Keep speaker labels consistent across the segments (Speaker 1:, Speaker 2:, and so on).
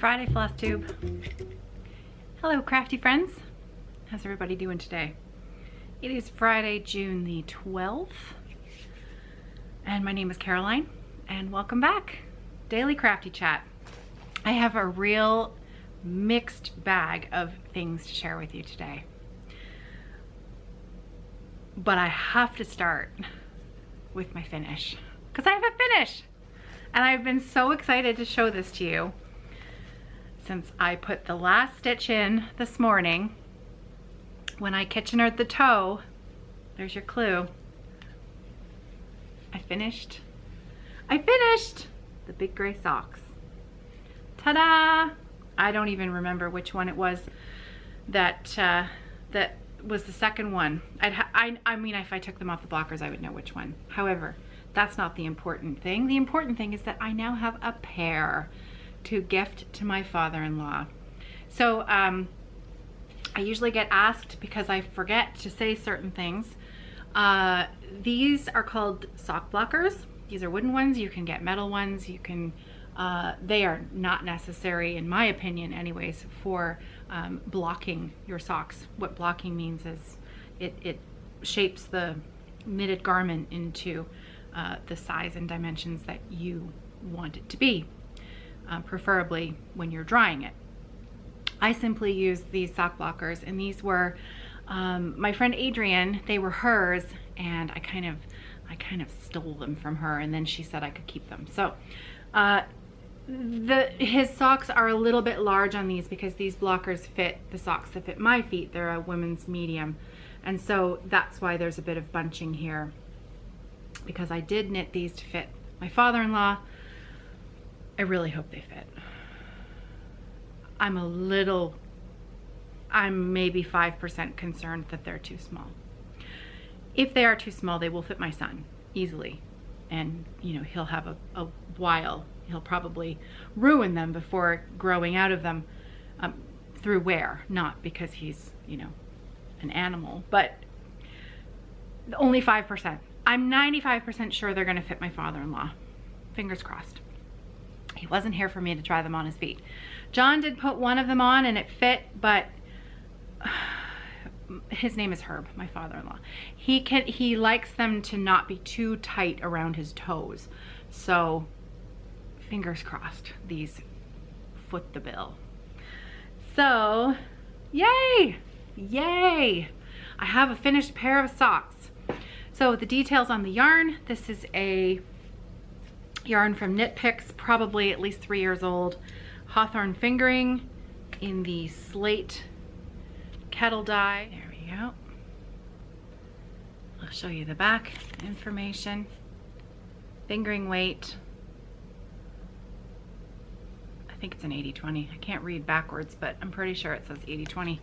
Speaker 1: Friday, Flosstube. Hello, crafty friends. How's everybody doing today? It is Friday, June the 12th, and my name is Caroline, and welcome back. Daily Crafty Chat. I have a real mixed bag of things to share with you today, but I have to start with my finish, because I have a finish, and I've been so excited to show this to you since I put the last stitch in this morning. When I kitchenered the toe, there's your clue. I finished the big gray socks. Ta-da! I don't even remember which one it was that that was the second one. I mean, if I took them off the blockers, I would know which one. However, that's not the important thing. The important thing is that I now have a pair to gift to my father-in-law. So I usually get asked because I forget to say certain things. These are called sock blockers. These are wooden ones. You can get metal ones. You can they are not necessary, in my opinion anyways, for blocking your socks. What blocking means is it shapes the knitted garment into the size and dimensions that you want it to be, preferably when you're drying it. I simply use these sock blockers, and these were my friend Adrienne. They were hers, and I kind of stole them from her, and then she said I could keep them. So his socks are a little bit large on these because these blockers fit the socks that fit my feet. They're a women's medium, and so that's why there's a bit of bunching here, because I did knit these to fit my father-in-law. I really hope they fit. I'm maybe 5% concerned that they're too small. If they are too small, they will fit my son easily, and you know, he'll have a while. He'll probably ruin them before growing out of them through wear, not because he's, you know, an animal, but only 5%. I'm 95% sure they're gonna fit my father-in-law. Fingers crossed. He wasn't here for me to try them on his feet. John did put one of them on and it fit, but his name is Herb, my father-in-law. He likes them to not be too tight around his toes. So fingers crossed, these foot the bill. So yay, yay. I have a finished pair of socks. So the details on the yarn, this is a yarn from Knit Picks, probably at least 3 years old. Hawthorn fingering in the slate kettle dye. There we go. I'll show you the back information. Fingering weight, I think it's an 80-20. I can't read backwards, but I'm pretty sure it says 80-20.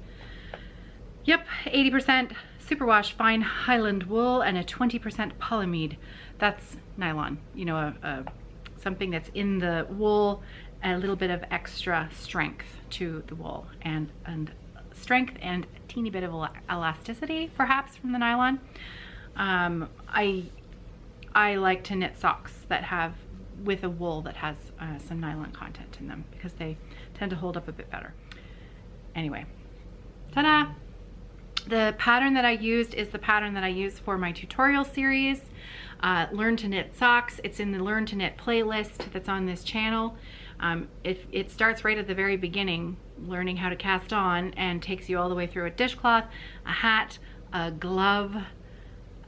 Speaker 1: Yep, 80% superwash fine Highland wool and a 20% polyamide. That's nylon, you know, something that's in the wool, and a little bit of extra strength to the wool, and strength and a teeny bit of elasticity perhaps from the nylon. I like to knit socks that have with a wool that has some nylon content in them, because they tend to hold up a bit better. Anyway, ta-da! The pattern that I used is the pattern that I use for my tutorial series, Learn to Knit Socks. It's in the Learn to Knit playlist that's on this channel. It starts right at the very beginning, learning how to cast on, and takes you all the way through a dishcloth, a hat, a glove,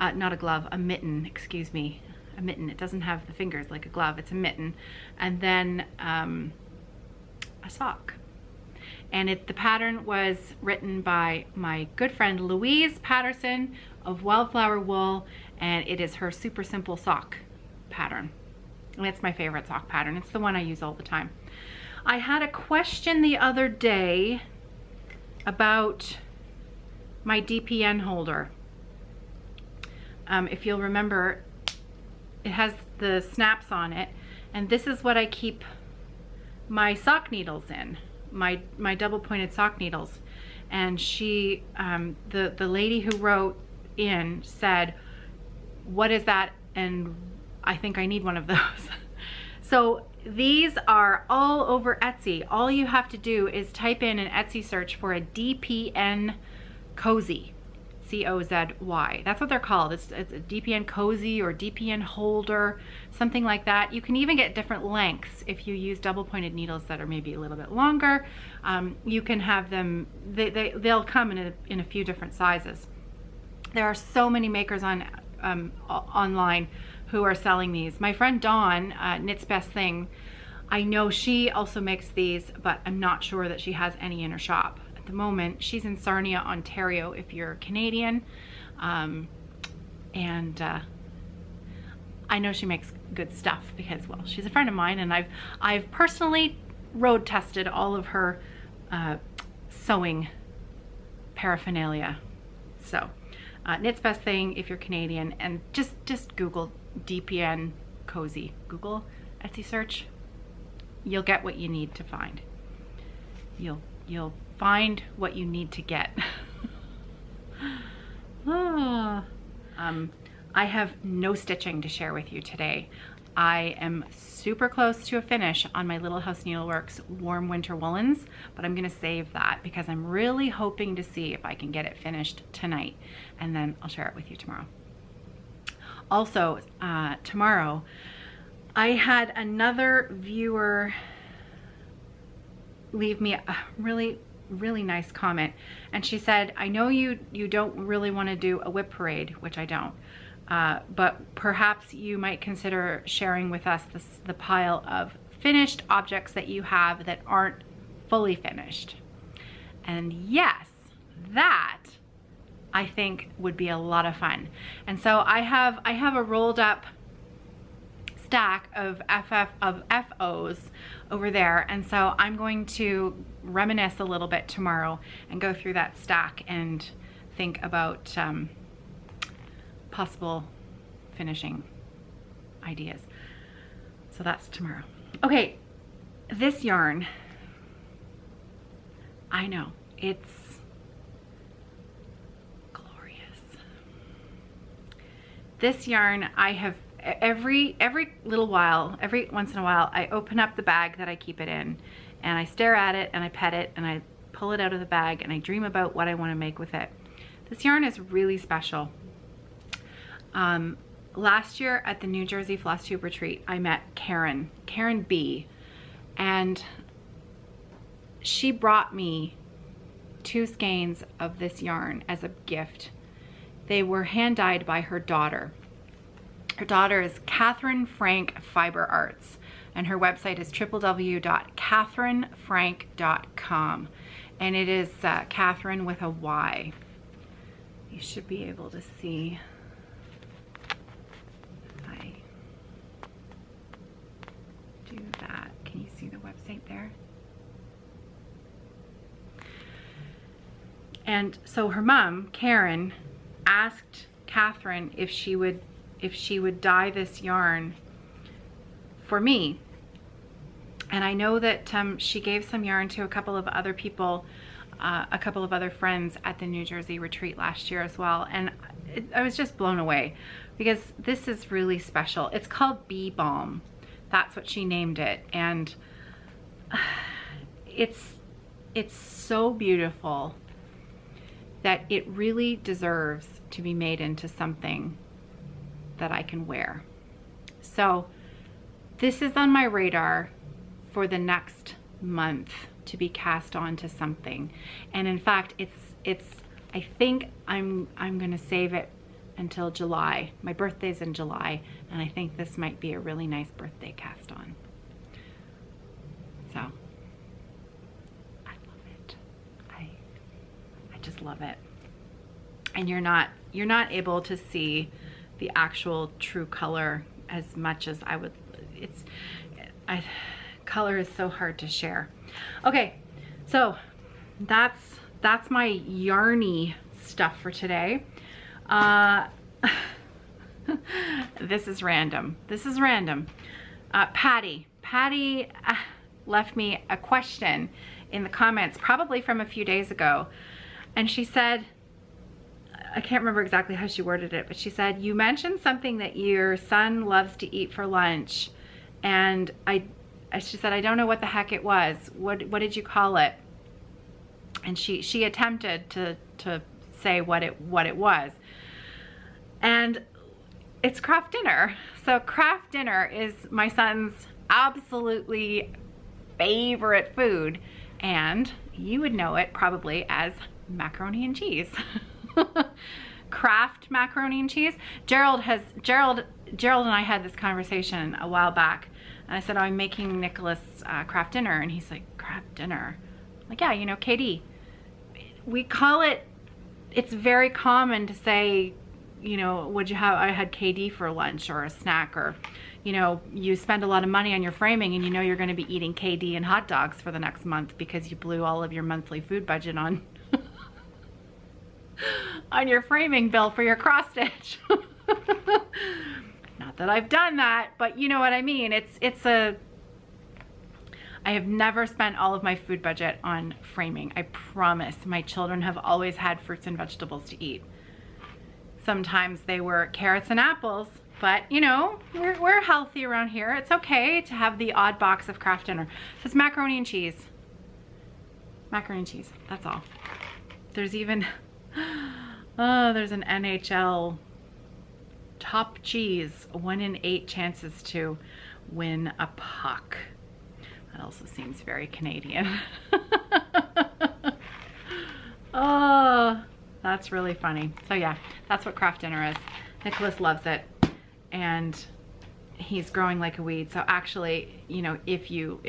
Speaker 1: not a glove, a mitten, excuse me, a mitten. It doesn't have the fingers like a glove, it's a mitten, and then a sock. And the pattern was written by my good friend Louise Patterson of Wildflower Wool, and it is her super simple sock pattern. And it's my favorite sock pattern. It's the one I use all the time. I had a question the other day about my DPN holder. If you'll remember, it has the snaps on it, and this is what I keep my sock needles in. My double pointed sock needles. And she, the lady who wrote in said, what is that? And I think I need one of those. So these are all over Etsy. All you have to do is type in an Etsy search for a DPN cozy, C-O-Z-Y. That's what they're called. It's a DPN cozy or DPN holder, something like that. You can even get different lengths if you use double pointed needles that are maybe a little bit longer. You can have them, they'll come in a few different sizes. There are so many makers on online who are selling these. My friend Dawn, Knits Best Thing, I know she also makes these, but I'm not sure that she has any in her shop at the moment. She's in Sarnia, Ontario, if you're Canadian. I know she makes good stuff because, well, she's a friend of mine, and I've personally road tested all of her sewing paraphernalia. So Knits Best Thing if you're Canadian, and just Google DPN cozy. Google Etsy search. You'll get what you need to find. You'll find what you need to get. I have no stitching to share with you today. I am super close to a finish on my Little House Needleworks warm winter woolens, but I'm gonna save that because I'm really hoping to see if I can get it finished tonight, and then I'll share it with you tomorrow. Also, tomorrow, I had another viewer leave me a really nice comment, and she said, I know you don't really want to do a whip parade, which I don't, but perhaps you might consider sharing with us the pile of finished objects that you have that aren't fully finished. And yes, that I think would be a lot of fun. And so I have a rolled up stack of FOs over there, and so I'm going to reminisce a little bit tomorrow and go through that stack and think about possible finishing ideas. So that's tomorrow. Okay, this yarn, I know it's glorious. This yarn, I have every little while, every once in a while, I open up the bag that I keep it in, and I stare at it and I pet it and I pull it out of the bag and I dream about what I want to make with it. This yarn is really special. Last year at the New Jersey Flosstube retreat, I met Karen B, and she brought me 2 skeins of this yarn as a gift. They were hand dyed by her daughter. Her daughter is Catherine Frank Fiber Arts, and her website is www.catherinefrank.com, and it is Catherine with a Y. You should be able to see. If I do that, can you see the website there? And so her mom, Karen, asked Catherine if she would dye this yarn for me. And I know that she gave some yarn to a couple of other people, a couple of other friends at the New Jersey retreat last year as well. And I was just blown away because this is really special. It's called Bee Balm. That's what she named it. And it's so beautiful that it really deserves to be made into something that I can wear. So this is on my radar for the next month to be cast onto something. And in fact, I think I'm gonna save it until July. My birthday's in July, and I think this might be a really nice birthday cast on. So I love it. I just love it. And you're not able to see the actual true color as much as I would. Color is so hard to share. Okay, so that's my yarny stuff for today. This is random. Patty left me a question in the comments, probably from a few days ago, and she said, I can't remember exactly how she worded it, but she said, you mentioned something that your son loves to eat for lunch, and She said, I don't know what the heck it was. What did you call it? And she attempted to say what it was. And it's Kraft dinner. So Kraft dinner is my son's absolutely favorite food. And you would know it probably as macaroni and cheese. Kraft macaroni and cheese. Gerald and I had this conversation a while back, and I said, oh, I'm making Nicholas Kraft dinner, and he's like, Kraft dinner? I'm like, yeah, you know, KD. We call it, it's very common to say, you know, what'd you have? I had KD for lunch, or a snack, or, you know, you spend a lot of money on your framing and you know you're going to be eating KD and hot dogs for the next month because you blew all of your monthly food budget on on your framing bill for your cross stitch. Not that I've done that, but you know what I mean. I have never spent all of my food budget on framing. I promise. My children have always had fruits and vegetables to eat. Sometimes they were carrots and apples, but you know, we're healthy around here. It's okay to have the odd box of Kraft dinner. So it's macaroni and cheese. Macaroni and cheese, that's all. There's even, oh, there's an NHL top cheese, 1 in 8 chances to win a puck. That also seems very Canadian. Oh, that's really funny. So yeah, that's what Kraft dinner is. Nicholas loves it, and he's growing like a weed. So actually, you know, if you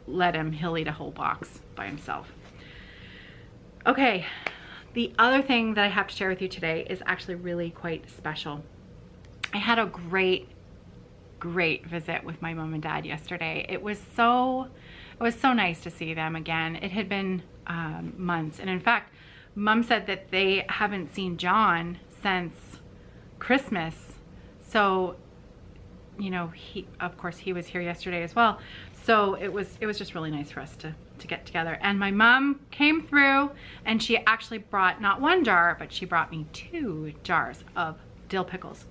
Speaker 1: let him, he'll eat a whole box by himself. Okay, the other thing that I have to share with you today is actually really quite special. I had a great visit with my mom and dad yesterday. It was so nice to see them again. It had been months, and in fact, Mom said that they haven't seen John since Christmas. So, you know, of course he was here yesterday as well. So it was just really nice for us to get together. And my mom came through, and she actually brought not 1 jar, but she brought me 2 jars of dill pickles.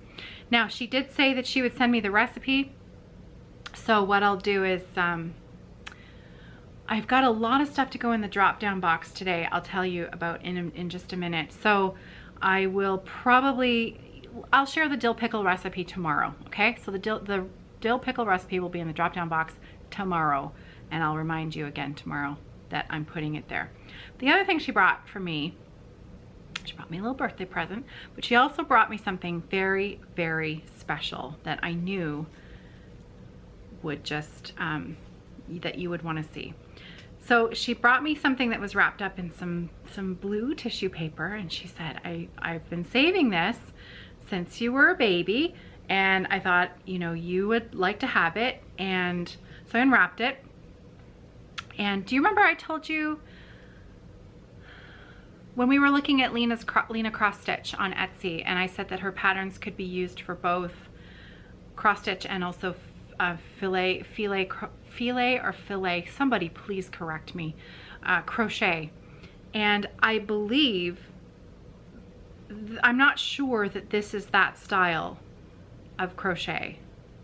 Speaker 1: Now, she did say that she would send me the recipe. So what I'll do is, I've got a lot of stuff to go in the drop-down box today. I'll tell you about in just a minute. So I will I'll share the dill pickle recipe tomorrow, okay? So the dill pickle recipe will be in the drop-down box tomorrow, and I'll remind you again tomorrow that I'm putting it there. The other thing she brought for me, she brought me a little birthday present, but she also brought me something very, very special that I knew would just, that you would want to see. So she brought me something that was wrapped up in some blue tissue paper, and she said, I've been saving this since you were a baby, and I thought, you know, you would like to have it, and so I unwrapped it. And do you remember I told you when we were looking at Lena Cross Stitch on Etsy, and I said that her patterns could be used for both cross stitch and also filet, somebody please correct me, crochet. And I believe, I'm not sure that this is that style of crochet.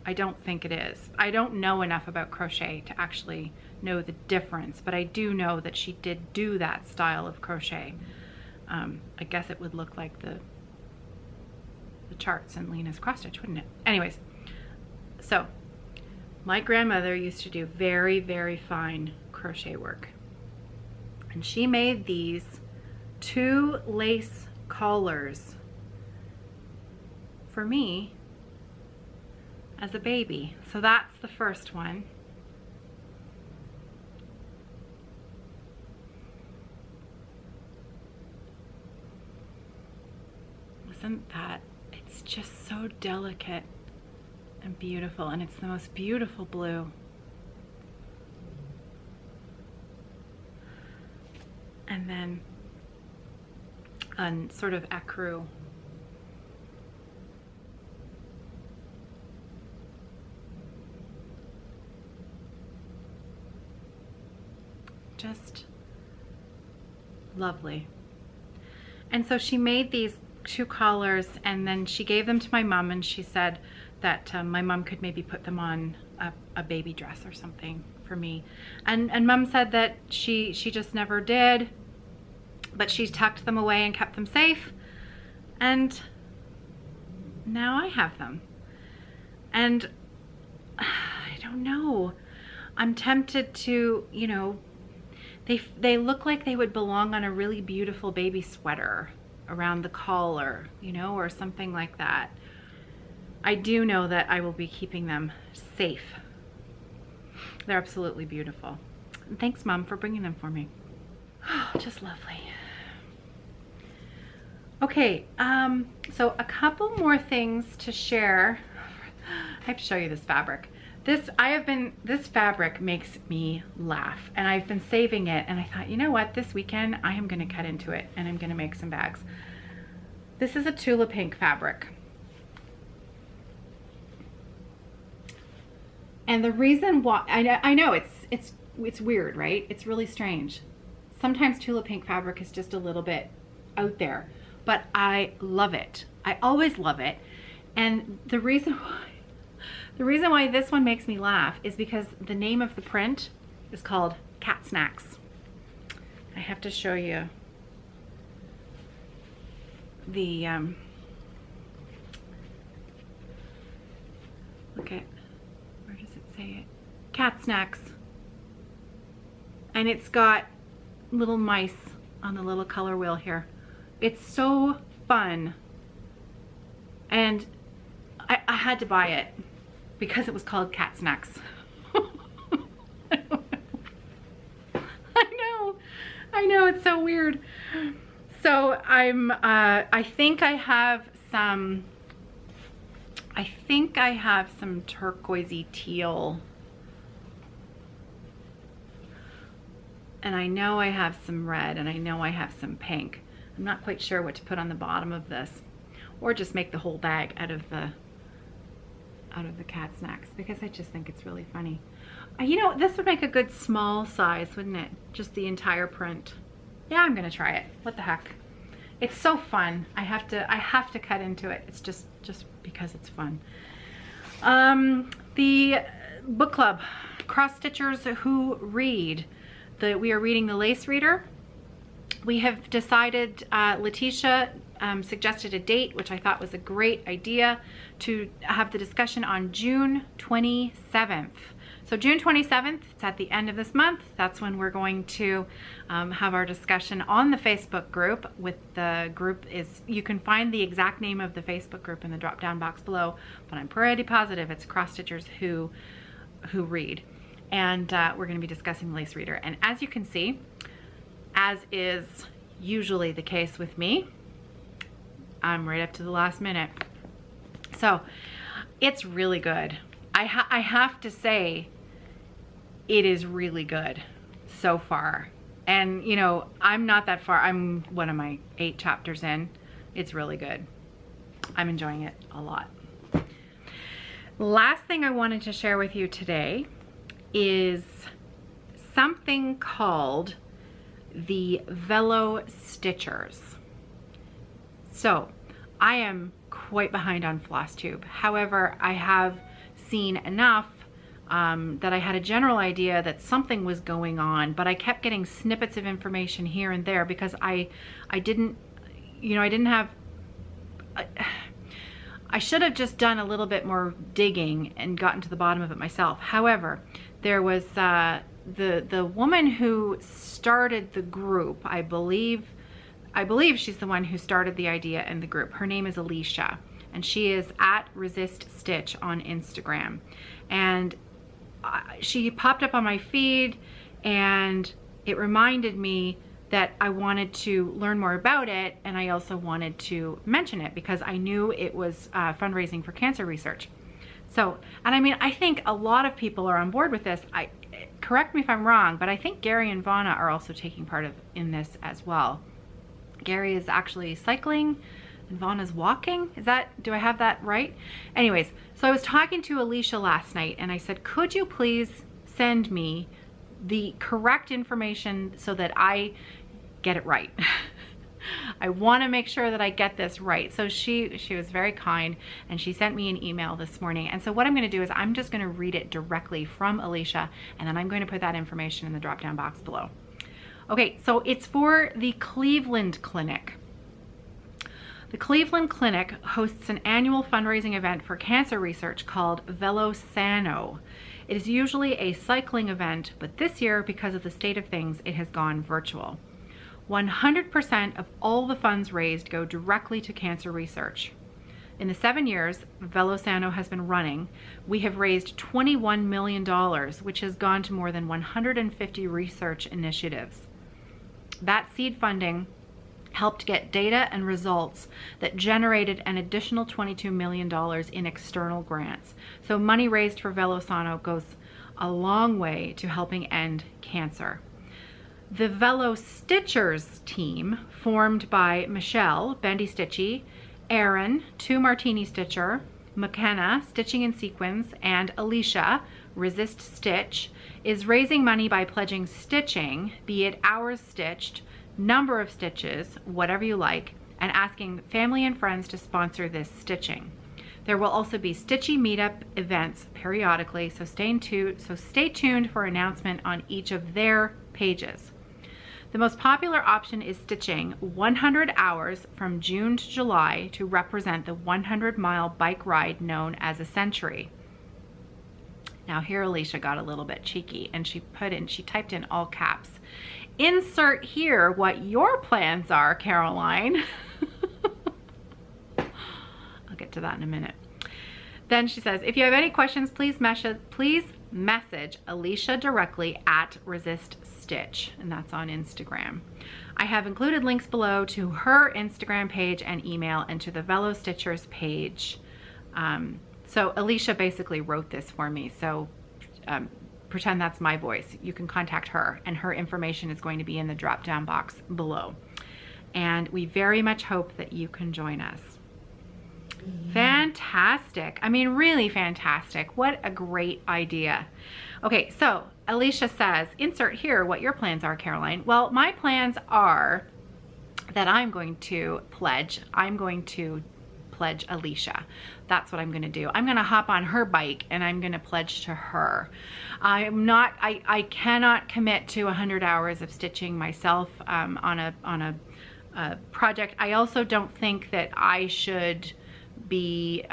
Speaker 1: I don't think it is. I don't know enough about crochet to actually know the difference, but I do know that she did do that style of crochet. I guess it would look like the charts in Lena's Cross Stitch, wouldn't it? Anyways, so my grandmother used to do very, very fine crochet work, and she made these 2 lace collars for me as a baby. So that's the first one. Isn't that, it's just so delicate and beautiful, and it's the most beautiful blue. And then a sort of ecru. Just lovely. And so she made these 2 collars, and then she gave them to my mom, and she said that my mom could maybe put them on a baby dress or something for me. And mom said that she just never did, but she tucked them away and kept them safe. And now I have them. And I don't know. I'm tempted to, you know, they look like they would belong on a really beautiful baby sweater around the collar, you know, or something like that. I do know that I will be keeping them safe. They're absolutely beautiful. And thanks, Mom, for bringing them for me. Oh, just lovely. Okay, so a couple more things to share. I have to show you this fabric. This fabric makes me laugh, and I've been saving it, and I thought, you know what, this weekend I am gonna cut into it and I'm gonna make some bags. This is a Tula Pink fabric. And the reason why, I know it's weird, right? It's really strange. Sometimes Tula Pink fabric is just a little bit out there, but I love it. I always love it. And the reason why this one makes me laugh is because the name of the print is called Cat Snacks. I have to show you the, look at, where does it say it? Cat Snacks. And it's got little mice on the little color wheel here. It's so fun. And I had to buy it because it was called Cat Snacks. I know, it's so weird. So I think I have some turquoisey teal. And I know I have some red, and I know I have some pink. I'm not quite sure what to put on the bottom of this, or just make the whole bag out of the Cat Snacks, because I just think it's really funny. You know, this would make a good small size, wouldn't it? Just the entire print. Yeah, I'm gonna try it. What the heck? It's so fun. I have to cut into it. It's just because it's fun. The book club, Cross Stitchers Who Read. We are reading the Lace Reader. We have decided, Letitia suggested a date, which I thought was a great idea, to have the discussion on June 27th. So June 27th, it's at the end of this month. That's when we're going to have our discussion on the Facebook group. With the group is, you can find the exact name of the Facebook group in the drop down box below, but I'm pretty positive it's Cross Stitchers Who Read. And we're going to be discussing the Lace Reader. And as you can see, as is usually the case with me, I'm right up to the last minute. So it's really good. I have to say, it is really good so far. And you know, I'm not that far. I'm, what am I, 8 chapters in? It's really good. I'm enjoying it a lot. Last thing I wanted to share with you today is something called the Velo Stitchers. So I am quite behind on Flosstube. However, I have seen enough that I had a general idea that something was going on, but I kept getting snippets of information here and there because I didn't have, I should have just done a little bit more digging and gotten to the bottom of it myself. However, there was the woman who started the group, I believe she's the one who started the idea in the group. Her name is Alicia, and she is at Resist Stitch on Instagram. And she popped up on my feed, and it reminded me that I wanted to learn more about it, and I also wanted to mention it because I knew it was fundraising for cancer research. So, and I mean, I think a lot of people are on board with this. Correct me if I'm wrong, but I think Gary and Vonna are also taking part in this as well. Gary is actually cycling and Vonna's walking. Do I have that right? Anyways, so I was talking to Alicia last night and I said, could you please send me the correct information so that I get it right? I want to make sure that I get this right. So she was very kind, and she sent me an email this morning. And so what I'm going to do is I'm just going to read it directly from Alicia, and then I'm going to put that information in the drop down box below. Okay, so it's for the Cleveland Clinic. The Cleveland Clinic hosts an annual fundraising event for cancer research called VeloSano. It is usually a cycling event, but this year, because of the state of things, it has gone virtual. 100% of all the funds raised go directly to cancer research. In the 7 years VeloSano has been running, we have raised $21 million, which has gone to more than 150 research initiatives. That seed funding helped get data and results that generated an additional $22 million in external grants. So money raised for VeloSano goes a long way to helping end cancer. The Velo Stitchers team, formed by Michelle, Bendy Stitchy, Aaron, 2 Martini Stitcher, McKenna, Stitching in Sequins, and Alicia, Resist Stitch, is raising money by pledging stitching, be it hours stitched, number of stitches, whatever you like, and asking family and friends to sponsor this stitching. There will also be Stitchy meetup events periodically, so stay tuned for announcement on each of their pages. The most popular option is stitching 100 hours from June to July to represent the 100-mile bike ride known as a century. Now here Alicia got a little bit cheeky, and she typed in all caps, "Insert here what your plans are, Caroline." I'll get to that in a minute. Then she says, "If you have any questions, please message Alicia directly at Resist Stitch," and that's on Instagram. I have included links below to her Instagram page and email, and to the Velo Stitchers page. So Alicia basically wrote this for me, so pretend that's my voice. You can contact her, and her information is going to be in the drop down box below. And we very much hope that you can join us. Fantastic. I mean, really fantastic. What a great idea. Okay, so Alicia says, "Insert here what your plans are, Caroline." Well, my plans are that I'm going to pledge Alicia. That's what I'm going to do. I'm going to hop on her bike and I'm going to pledge to her. I cannot commit to 100 hours of stitching myself on a project. I also don't think that I shouldn't be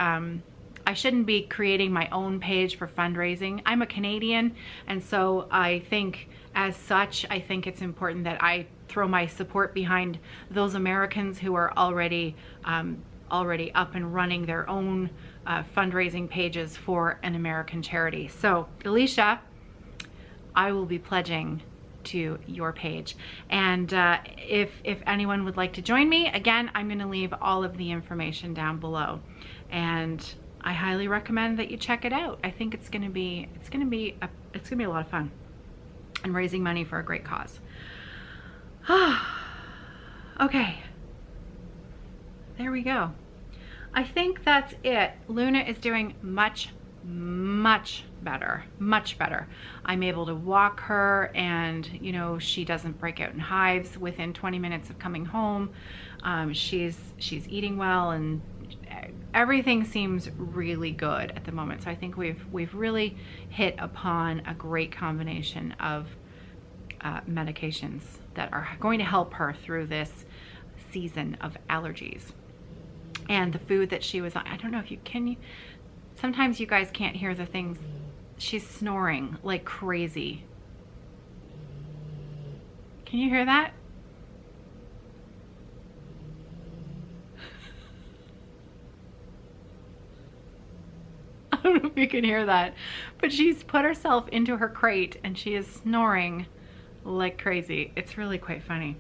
Speaker 1: creating my own page for fundraising. I'm a Canadian, and so I think as such, I think it's important that I throw my support behind those Americans who are already up and running their own fundraising pages for an American charity. So Alicia, I will be pledging to your page, and if anyone would like to join me, again, I'm going to leave all of the information down below, and I highly recommend that you check it out. I think it's going to be a lot of fun and raising money for a great cause. Okay, there we go. I think that's it. Luna is doing much better, much better. I'm able to walk her, and you know, she doesn't break out in hives within 20 minutes of coming home. She's eating well, and everything seems really good at the moment. So I think we've really hit upon a great combination of medications that are going to help her through this season of allergies. And the food that she was on, I don't know if you can, sometimes you guys can't hear the things. She's snoring like crazy. Can you hear that? I don't know if you can hear that, but she's put herself into her crate and she is snoring like crazy. It's really quite funny.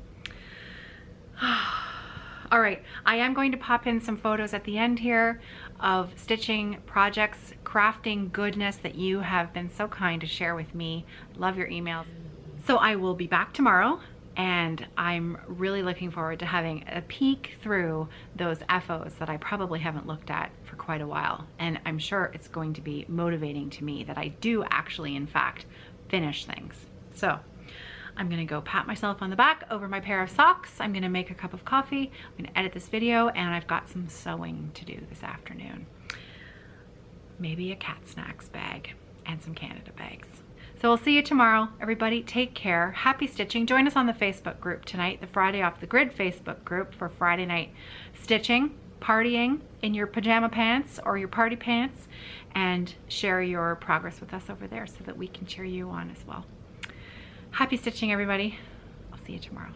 Speaker 1: All right, I am going to pop in some photos at the end here of stitching projects, crafting goodness that you have been so kind to share with me. Love your emails. So I will be back tomorrow, and I'm really looking forward to having a peek through those FOs that I probably haven't looked at for quite a while. And I'm sure it's going to be motivating to me that I do actually, in fact, finish things. So I'm gonna go pat myself on the back over my pair of socks. I'm gonna make a cup of coffee. I'm gonna edit this video, and I've got some sewing to do this afternoon. Maybe a cat snacks bag and some Canada bags. So we'll see you tomorrow. Everybody take care. Happy stitching. Join us on the Facebook group tonight, the Friday Off the Grid Facebook group for Friday night stitching, partying in your pajama pants or your party pants, and share your progress with us over there so that we can cheer you on as well. Happy stitching, everybody. I'll see you tomorrow.